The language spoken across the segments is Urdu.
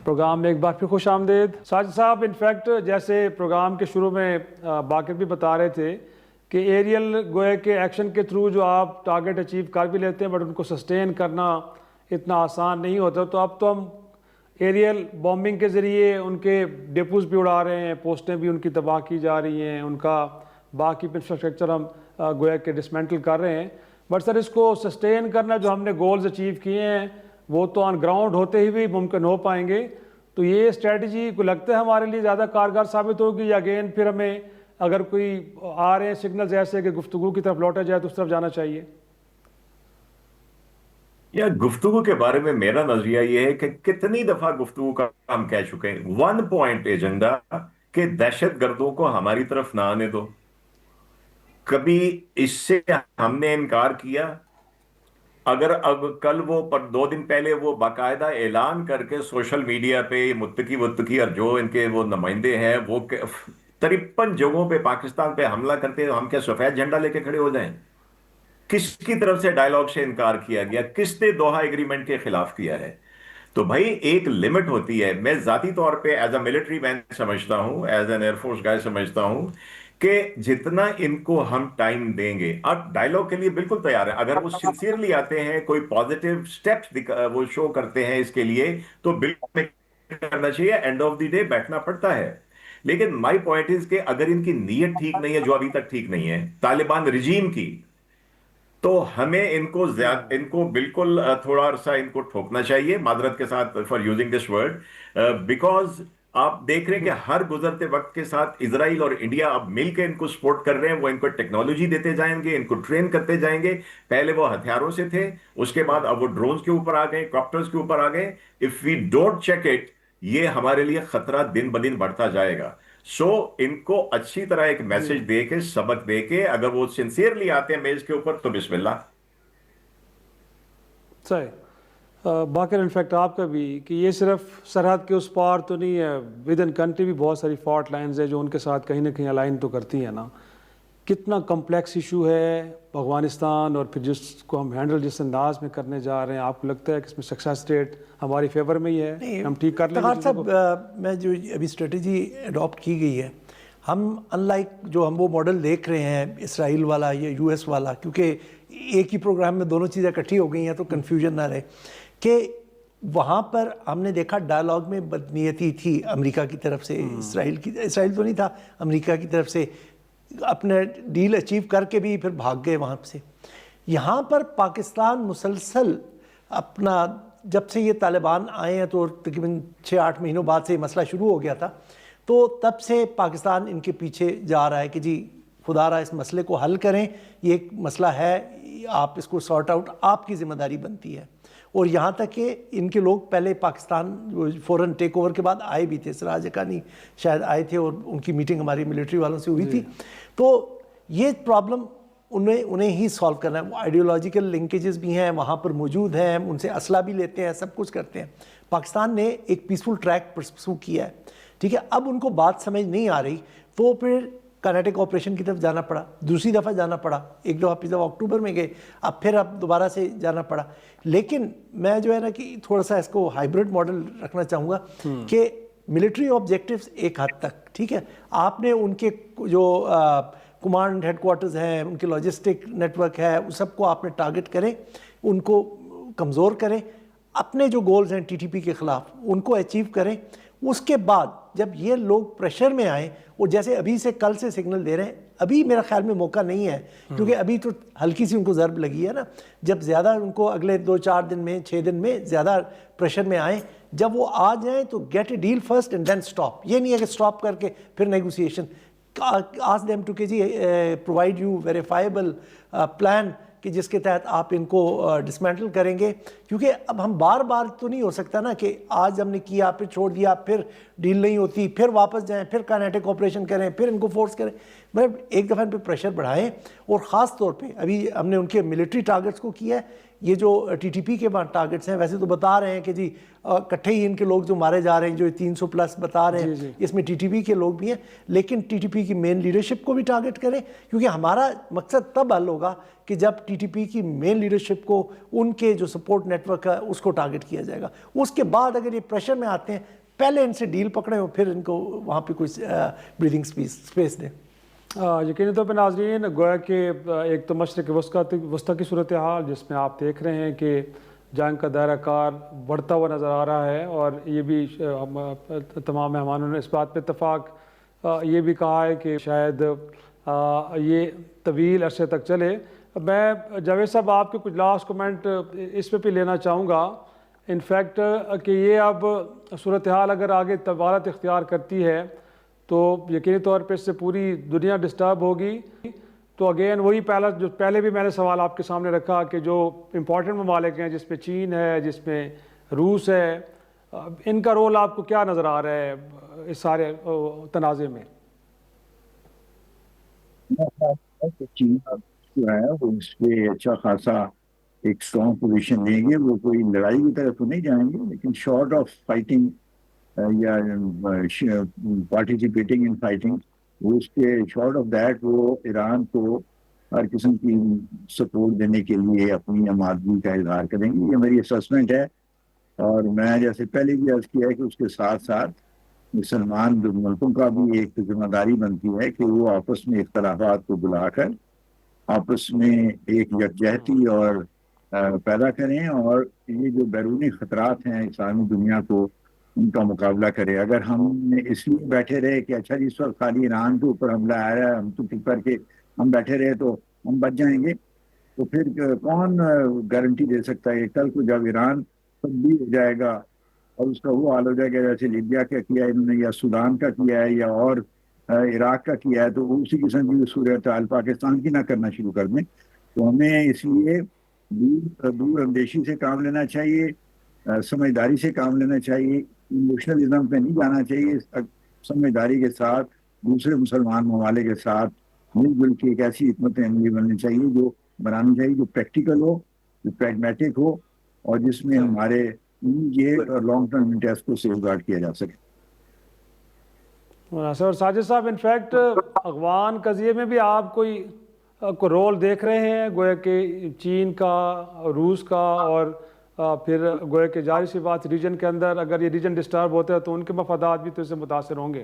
پروگرام میں ایک بار پھر خوش آمدید ساجد صاحب. انفیکٹ جیسے پروگرام کے شروع میں باقر بھی بتا رہے تھے کہ ایریل گوئے کے ایکشن کے تھرو جو آپ ٹارگٹ اچیو کر بھی لیتے ہیں بٹ ان کو سسٹین کرنا اتنا آسان نہیں ہوتا. تو اب تو ہم ایریل بامبنگ کے ذریعے ان کے ڈیپوز بھی اڑا رہے ہیں, پوسٹیں بھی ان کی تباہ کی جا رہی ہیں, ان کا باقی انفراسٹرکچر ہم گویا کہ ڈسمینٹل کر رہے ہیں. بٹ سر اس کو سسٹین کرنا, جو ہم نے گولز اچیو کیے ہیں وہ تو آن گراؤنڈ ہوتے ہی بھی ممکن ہو پائیں گے. تو یہ اسٹریٹجی کو لگتا ہے ہمارے لیے زیادہ کارگر ثابت ہوگی, یا اگین پھر ہمیں اگر کوئی آ رہے ہیں سگنلز ایسے کہ گفتگو کی طرف لوٹا جائے تو اس طرف جانا چاہیے؟ یا گفتگو کے بارے میں میرا نظریہ یہ ہے کہ کتنی دفعہ گفتگو کا ہم کہہ چکے ہیں, 1 پوائنٹ ایجنڈا کہ دہشت گردوں کو ہماری طرف نہ آنے دو. کبھی اس سے ہم نے انکار کیا؟ اگر اب کل وہ 2 دن پہلے وہ باقاعدہ اعلان کر کے سوشل میڈیا پہ متقی اور جو ان کے وہ نمائندے ہیں وہ 53 جگہوں پہ پاکستان پہ حملہ کرتے ہیں, ہم کیا سفید جھنڈا لے کے کھڑے ہو جائیں؟ کس کی طرف سے ڈائیلاگ سے انکار کیا گیا؟ کس نے دوحہ ایگریمنٹ کے خلاف کیا ہے؟ تو بھائی ایک لمٹ ہوتی ہے. میں ذاتی طور پہ ایز اے ملٹری مین سمجھتا ہوں, ایز این ایئر فورس گائے سمجھتا ہوں کہ جتنا ان کو ہم ٹائم دیں گے, اب ڈائیلاگ کے لیے بالکل تیار ہے. اگر وہ سنسیئرلی آتے ہیں, کوئی پازیٹیو سٹیپس وہ شو کرتے ہیں اس کے لیے, تو بالکل کرنا چاہیے. اینڈ آف دی ڈے بیٹھنا پڑتا ہے. لیکن مائی پوائنٹ از کہ اگر ان کی نیت ٹھیک نہیں ہے, جو ابھی تک ٹھیک نہیں ہے طالبان رجیم کی, تو ہمیں ان کو بالکل تھوڑا عرصہ ان کو ٹھوکنا چاہیے, معذرت کے ساتھ for using this word, because آپ دیکھ رہے ہیں کہ ہر گزرتے وقت کے ساتھ اسرائیل اور انڈیا اب مل کے ان کو سپورٹ کر رہے ہیں. وہ ان کو ٹیکنالوجی دیتے جائیں گے, ان کو ٹرین کرتے جائیں گے. پہلے وہ ہتھیاروں سے تھے, اس کے بعد اب وہ ڈرونز کے اوپر آ گئے, کاپٹرز کے اوپر آ گئے. If we don't check it, یہ ہمارے لیے خطرہ دن بدن بڑھتا جائے گا. سو ان کو اچھی طرح ایک میسج دے کے, سبق دے کے, اگر وہ سنسیئرلی آتے ہیں میز کے اوپر تو بسم اللہ. صحیح. باقر انفیکٹ آپ کا بھی کہ یہ صرف سرحد کے اس پار تو نہیں ہے, ود ان کنٹری بھی بہت ساری فالٹ لائنز ہیں جو ان کے ساتھ کہیں نہ کہیں الائن تو کرتی ہیں نا. کتنا کمپلیکس ایشو ہے افغانستان, اور پھر جس کو ہم ہینڈل جس انداز میں کرنے جا رہے ہیں, آپ کو لگتا ہے کہ اس میں سکسیس ریٹ ہماری فیور میں ہی ہے, ہم ٹھیک کر لیں گے؟ صاحب میں جو ابھی اسٹریٹجی اڈاپٹ کی گئی ہے, ہم ان لائک جو ہم وہ ماڈل دیکھ رہے ہیں اسرائیل والا یا یو ایس والا, کیونکہ ایک ہی پروگرام میں دونوں چیزیں اکٹھی ہو گئی ہیں تو کنفیوژن نہ رہے, کہ وہاں پر ہم نے دیکھا ڈائلاگ میں بدنیتی تھی امریکہ کی طرف سے, اسرائیل تو نہیں تھا, امریکہ کی طرف سے اپنے ڈیل اچیو کر کے بھی پھر بھاگ گئے وہاں سے. یہاں پر پاکستان مسلسل اپنا, جب سے یہ طالبان آئے ہیں تو تقریباً 6-8 مہینوں بعد سے یہ مسئلہ شروع ہو گیا تھا, تو تب سے پاکستان ان کے پیچھے جا رہا ہے کہ جی خدا رہا اس مسئلے کو حل کریں, یہ ایک مسئلہ ہے, آپ اس کو سارٹ آؤٹ, آپ کی ذمہ داری بنتی ہے. اور یہاں تک کہ ان کے لوگ پہلے پاکستان فوراً ٹیک اوور کے بعد آئے بھی تھے, سراج حقانی شاید آئے تھے, اور ان کی میٹنگ ہماری ملٹری والوں سے ہوئی تھی. تو یہ پرابلم انہیں ہی سالو کرنا ہے. وہ آئیڈیولوجیکل لنکیجز بھی ہیں وہاں پر موجود ہیں, ان سے اسلحہ بھی لیتے ہیں, سب کچھ کرتے ہیں. پاکستان نے ایک پیسفل ٹریک پرسو کیا ہے, ٹھیک ہے. اب ان کو بات سمجھ نہیں آ رہی تو پھر کائنیٹک آپریشن کی طرف جانا پڑا, دوسری دفعہ جانا پڑا, ایک دفعہ پچھلے اکتوبر میں گئے, اب پھر دوبارہ سے جانا پڑا. لیکن میں جو ہے نا کہ تھوڑا سا اس کو ہائیبرڈ ماڈل رکھنا چاہوں گا کہ ملٹری آبجیکٹیوز ایک حد تک ٹھیک ہے, آپ نے ان کے جو کمانڈ ہیڈ کوارٹرز ہیں, ان کے لاجسٹک نیٹ ورک ہے, اس سب کو آپ نے ٹارگٹ کریں, ان کو کمزور کریں, اپنے جو گولز ہیں ٹی ٹی پی کے خلاف ان کو اچیو کریں. اس کے بعد جب یہ لوگ پریشر میں آئیں, اور جیسے ابھی سے کل سے سگنل دے رہے ہیں, ابھی میرا خیال میں موقع نہیں ہے, کیونکہ ابھی تو ہلکی سی ان کو ضرب لگی ہے نا. جب زیادہ ان کو اگلے 2-4 دن میں 6 دن میں زیادہ پریشر میں آئیں, جب وہ آ جائیں تو get a deal first and then stop. یہ نہیں ہے کہ اسٹاپ کر کے پھر نیگوسیشن. آسک دیم ٹو کہ جی پرووائڈ یو ویریفائبل پلان کہ جس کے تحت آپ ان کو ڈسمینٹل کریں گے. کیونکہ اب ہم بار بار تو نہیں ہو سکتا نا کہ آج ہم نے کیا پھر چھوڑ دیا, پھر ڈیل نہیں ہوتی, پھر واپس جائیں, پھر کائنیٹک آپریشن کریں, پھر ان کو فورس کریں. مطلب ایک دفعہ ان پہ پریشر بڑھائیں, اور خاص طور پہ ابھی ہم نے ان کے ملٹری ٹارگٹس کو کیا ہے, یہ جو ٹی ٹی پی کے ٹارگٹس ہیں ویسے تو بتا رہے ہیں کہ جی کٹھے ہی ان کے لوگ جو مارے جا رہے ہیں جو 300 پلس بتا رہے ہیں اس میں ٹی ٹی پی کے لوگ بھی ہیں، لیکن ٹی ٹی پی کی مین لیڈرشپ کو بھی ٹارگٹ کریں، کیونکہ ہمارا مقصد تب حل ہوگا کہ جب ٹی ٹی پی کی مین لیڈرشپ کو ان کے جو سپورٹ نیٹ ورک ہے اس کو ٹارگٹ کیا جائے گا. اس کے بعد اگر یہ پریشر میں آتے ہیں پہلے ان سے ڈیل پکڑیں اور پھر ان کو وہاں پہ کوئی بریدنگ اسپیس دیں. یقینی طور پہ ناظرین، گویا کہ ایک تو مشرق وسطیٰ کی صورتحال جس میں آپ دیکھ رہے ہیں کہ جنگ کا دائرہ کار بڑھتا ہوا نظر آ رہا ہے، اور یہ بھی تمام مہمانوں نے اس بات پہ اتفاق یہ بھی کہا ہے کہ شاید یہ طویل عرصے تک چلے. میں جاوید صاحب آپ کے کچھ لاسٹ کمنٹ اس پہ بھی لینا چاہوں گا. انفیکٹ کہ یہ اب صورتحال اگر آگے طوالت اختیار کرتی ہے تو یقینی طور پہ اس سے پوری دنیا ڈسٹرب ہوگی. تو اگین وہی جو پہلے بھی میں نے سوال آپ کے سامنے رکھا کہ جو امپورٹنٹ ممالک ہیں جس میں چین ہے، جس میں روس ہے، ان کا رول آپ کو کیا نظر آ رہا ہے اس سارے تنازع میں؟ چین جو ہے وہ اس پہ اچھا خاصا ایک اسٹرانگ پوزیشن لیں گے. وہ کوئی لڑائی کی طرف تو نہیں جائیں گے، لیکن شارٹ آف فائٹنگ یا پارٹیسپیٹنگ ان فائٹنگ، وہ اس کے شارٹ آف دیٹ وہ ایران کو ہر قسم کی سپورٹ دینے کے لیے اپنی آمادگی کا اظہار کریں گے. یہ میری اسسمنٹ ہے، اور میں جیسے پہلے بھی عرض کیا ہے کہ اس کے ساتھ ساتھ مسلمان ملکوں کا بھی ایک ذمہ داری بنتی ہے کہ وہ آپس میں اختلافات کو بلا کر آپس میں ایک یکجہتی اور پیدا کریں، اور یہ جو بیرونی خطرات ہیں اسلامی دنیا کو ان کا مقابلہ کرے. اگر ہم اس لیے بیٹھے رہے کہ اچھا جی اس وقت خالی ایران کے اوپر حملہ آ رہا ہے ہم تو ٹک کر کے ہم بیٹھے رہے تو ہم بچ جائیں گے، تو پھر کون گارنٹی دے سکتا ہے کہ کل کو جب ایران تبدیل ہو جائے گا اور اس کا وہ حال ہو جائے گا جیسے لیبیا کا کیا ہے انہوں نے، یا سودان کا کیا ہے، یا اور عراق کا کیا ہے، تو اسی قسم کی صورتحال پاکستان کی نہ کرنا شروع کر دیں. تو ہمیں اس لیے دور اندیشی سے کام لینا چاہیے، سمجھداری سے کام لینا چاہیے، ایموشنلزم پہ نہیں جانا چاہیے. سمجھداری کے ساتھ دوسرے مسلمان ممالک کے ساتھ مل جل کے ایک ایسی حکمت عملی بننی چاہیے جو بنانی چاہیے جو پریکٹیکل ہو، جو پریگمیٹک ہو، اور جس میں ہمارے امیڈیٹ اور لانگ ٹرم انٹرسٹ کو سیف گارڈ کیا جا سکے. سر ساجد صاحب، انفیکٹ افغان قضیے میں بھی آپ کوئی رول دیکھ رہے ہیں، گویا کہ چین کا، روس کا، اور پھر گویا کہ ظاہر سی بات ریجن کے اندر اگر یہ ریجن ڈسٹرب ہوتا ہے تو ان کے مفادات بھی تو اس سے متاثر ہوں گے.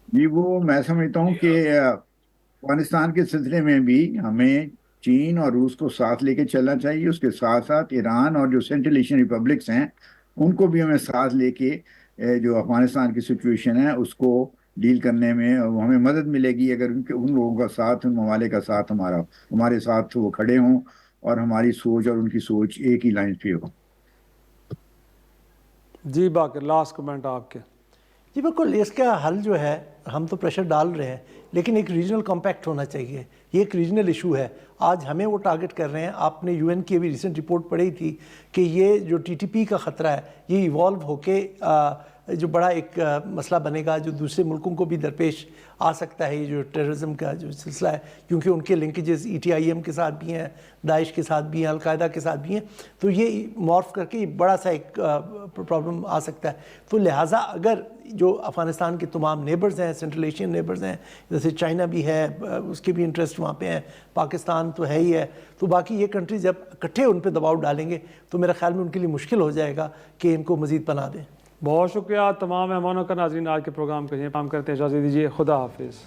جی وہ میں سمجھتا ہوں کہ افغانستان کے سلسلے میں بھی ہمیں چین اور روس کو ساتھ لے کے چلنا چاہیے. اس کے ساتھ ساتھ ایران اور جو سینٹرل ایشین ریپبلکس ہیں ان کو بھی ہمیں ساتھ لے کے جو افغانستان کی سچویشن ہے اس کو ڈیل کرنے میں ہمیں مدد ملے گی اگر ان لوگوں کا ساتھ، ان ممالک کا ساتھ ہمارے ساتھ وہ کھڑے ہوں اور ہماری سوچ اور ان کی سوچ ایک ہی لائن پہ ہو. جی باقر لاسٹ کمنٹ آپ کے. جی بالکل، اس کا حل جو ہے ہم تو پریشر ڈال رہے ہیں لیکن ایک ریجنل کمپیکٹ ہونا چاہیے. یہ ایک ریجنل ایشو ہے، آج ہمیں وہ ٹارگٹ کر رہے ہیں. آپ نے یو این کی ابھی ریسنٹ رپورٹ پڑھی تھی کہ یہ جو ٹی ٹی پی کا خطرہ ہے یہ ایوالو ہو کے جو بڑا ایک مسئلہ بنے گا جو دوسرے ملکوں کو بھی درپیش آ سکتا ہے. یہ جو ٹیررزم کا جو سلسلہ ہے، کیونکہ ان کے linkages E T I am کے ساتھ بھی ہیں، داعش کے ساتھ بھی ہیں، القاعدہ کے ساتھ بھی ہیں، تو یہ مورف کر کے بڑا سا ایک پرابلم آ سکتا ہے. تو لہٰذا اگر جو افغانستان کے تمام نیبرز ہیں، سینٹرل ایشین نیبرز ہیں، جیسے چائنا بھی ہے، اس کے بھی انٹرسٹ وہاں پہ ہیں، پاکستان تو ہے ہی ہے، تو باقی یہ کنٹری جب اکٹھے ان پہ دباؤ ڈالیں گے تو میرے خیال میں ان کے لیے مشکل ہو جائے گا کہ ان کو مزید پناہ دیں. بہت شکریہ تمام مہمانوں کا. ناظرین آج کے پروگرام کے لیے کام کرتے ہیں، اجازت دیجیے، خدا حافظ.